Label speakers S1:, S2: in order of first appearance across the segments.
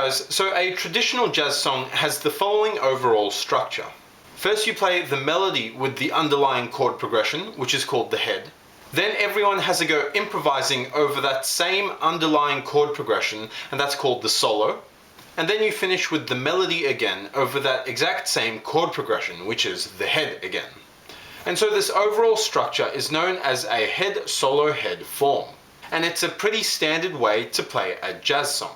S1: guys, so a traditional jazz song has the following overall structure. First you play the melody with the underlying chord progression, which is called the head. Then everyone has a go improvising over that same underlying chord progression, and that's called the solo. And then you finish with the melody again over that exact same chord progression, which is the head again. And so this overall structure is known as a head solo head form. And it's a pretty standard way to play a jazz song.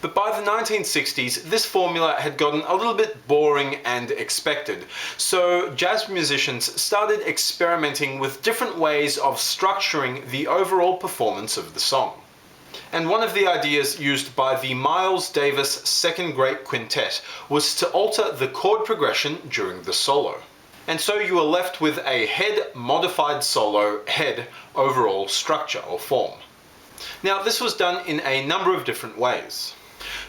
S1: But by the 1960s, this formula had gotten a little bit boring and expected. So jazz musicians started experimenting with different ways of structuring the overall performance of the song. And one of the ideas used by the Miles Davis Second Great Quintet was to alter the chord progression during the solo. And so you were left with a head modified solo head overall structure or form. Now this was done in a number of different ways.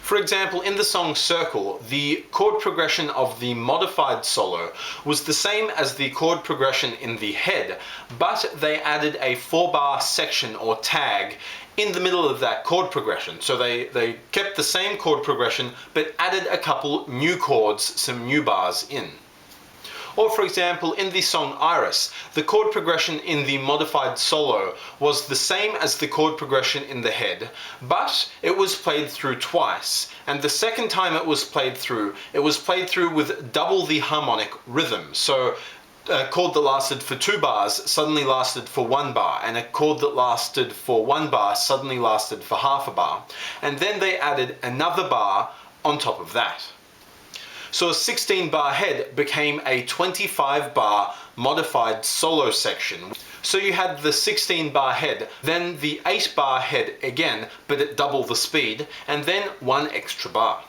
S1: For example, in the song Circle, the chord progression of the modified solo was the same as the chord progression in the head, but they added a 4-bar section or tag in the middle of that chord progression. So they kept the same chord progression, but added a couple new chords, some new bars in. Or for example, in the song Iris, the chord progression in the modified solo was the same as the chord progression in the head, but it was played through twice. And the second time it was played through with double the harmonic rhythm. So a chord that lasted for 2 bars suddenly lasted for 1 bar, and a chord that lasted for 1 bar suddenly lasted for half a bar. And then they added another bar on top of that. So a 16-bar head became a 25-bar modified solo section. So you had the 16-bar head, then the 8-bar head again, but at double the speed, and then 1 extra bar.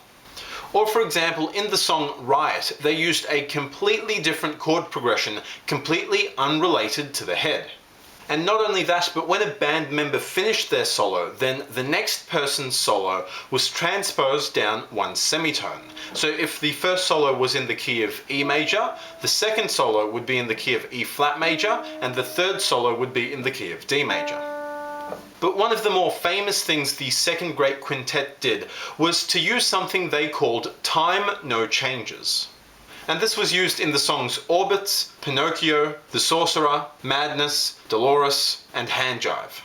S1: Or for example, in the song Riot, they used a completely different chord progression, completely unrelated to the head. And not only that, but when a band member finished their solo, then the next person's solo was transposed down 1 semitone. So if the first solo was in the key of E major, the second solo would be in the key of E flat major, and the third solo would be in the key of D major. But one of the more famous things the Second Great Quintet did was to use something they called time no changes. And this was used in the songs Orbits, Pinocchio, The Sorcerer, Madness, Dolores, and Hand Jive.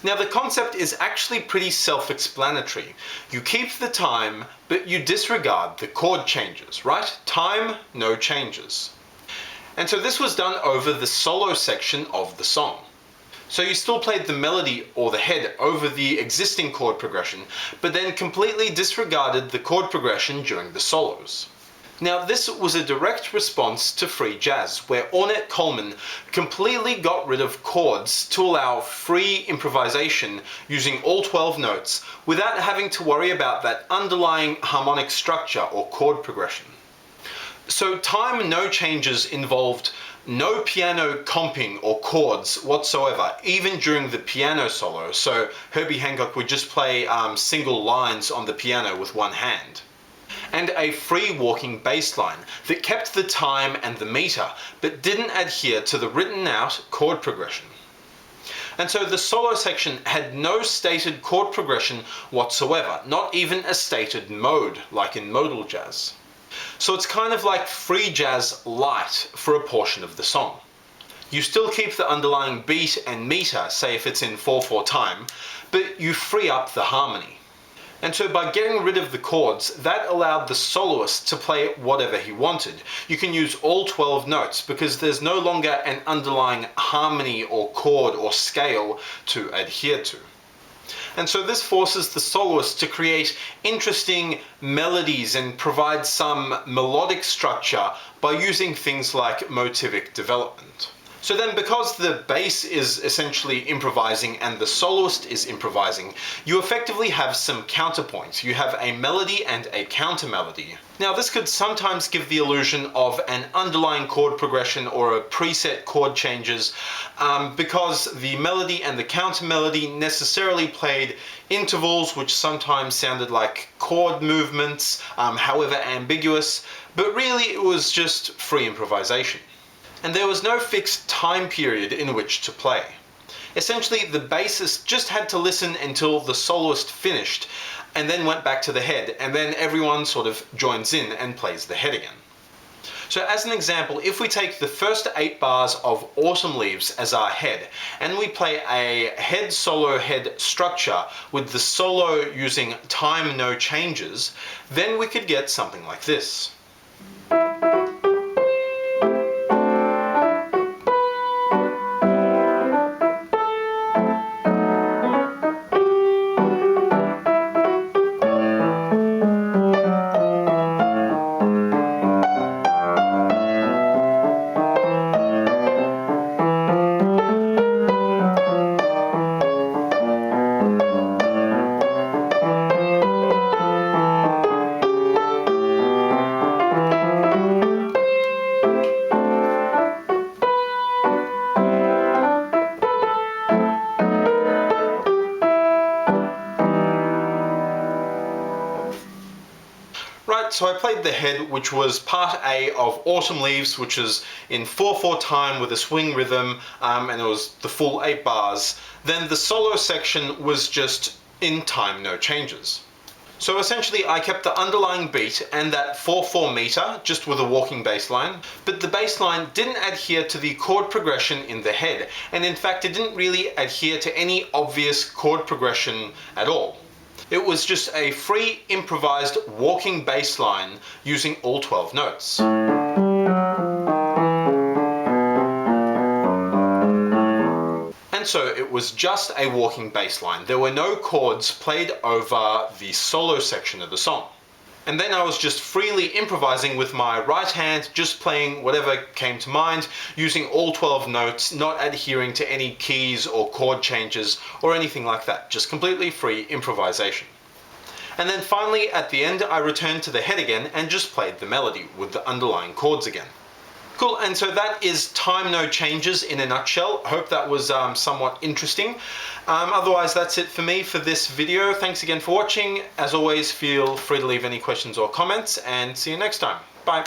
S1: Now the concept is actually pretty self-explanatory. You keep the time, but you disregard the chord changes, right? Time, no changes. And so this was done over the solo section of the song. So you still played the melody or the head over the existing chord progression, but then completely disregarded the chord progression during the solos. Now this was a direct response to free jazz, where Ornette Coleman completely got rid of chords to allow free improvisation using all 12 notes without having to worry about that underlying harmonic structure or chord progression. So time no changes involved no piano comping or chords whatsoever, even during the piano solo. So Herbie Hancock would just play single lines on the piano with 1 hand. And a free walking bass line that kept the time and the meter, but didn't adhere to the written out chord progression. And so the solo section had no stated chord progression whatsoever, not even a stated mode like in modal jazz. So it's kind of like free jazz light for a portion of the song. You still keep the underlying beat and meter, say if it's in 4/4 time, but you free up the harmony. And so by getting rid of the chords, that allowed the soloist to play whatever he wanted. You can use all 12 notes because there's no longer an underlying harmony or chord or scale to adhere to. And so this forces the soloist to create interesting melodies and provide some melodic structure by using things like motivic development. So then, because the bass is essentially improvising and the soloist is improvising, you effectively have some counterpoints. You have a melody and a counter melody. Now this could sometimes give the illusion of an underlying chord progression or a preset chord changes because the melody and the counter melody necessarily played intervals which sometimes sounded like chord movements, however ambiguous, but really it was just free improvisation. And there was no fixed time period in which to play. Essentially, the bassist just had to listen until the soloist finished and then went back to the head, and then everyone sort of joins in and plays the head again. So as an example, if we take the first 8 bars of Autumn Leaves as our head, and we play a head solo head structure with the solo using time no changes, then we could get something like this. Right, so I played the head, which was part A of Autumn Leaves, which is in 4/4 time with a swing rhythm, and it was the full 8 bars. Then the solo section was just in time no changes. So essentially I kept the underlying beat and that 4/4 meter just with a walking bass line, but the bass line didn't adhere to the chord progression in the head, and in fact it didn't really adhere to any obvious chord progression at all. It was just a free improvised walking bass line using all 12 notes. And so it was just a walking bass line. There were no chords played over the solo section of the song. And then I was just freely improvising with my right hand, just playing whatever came to mind, using all 12 notes, not adhering to any keys or chord changes or anything like that. Just completely free improvisation. And then finally, at the end, I returned to the head again and just played the melody with the underlying chords again. Cool, and so that is Time No Changes in a nutshell. I hope that was somewhat interesting. Otherwise, that's it for me for this video. Thanks again for watching. As always, feel free to leave any questions or comments, and see you next time. Bye.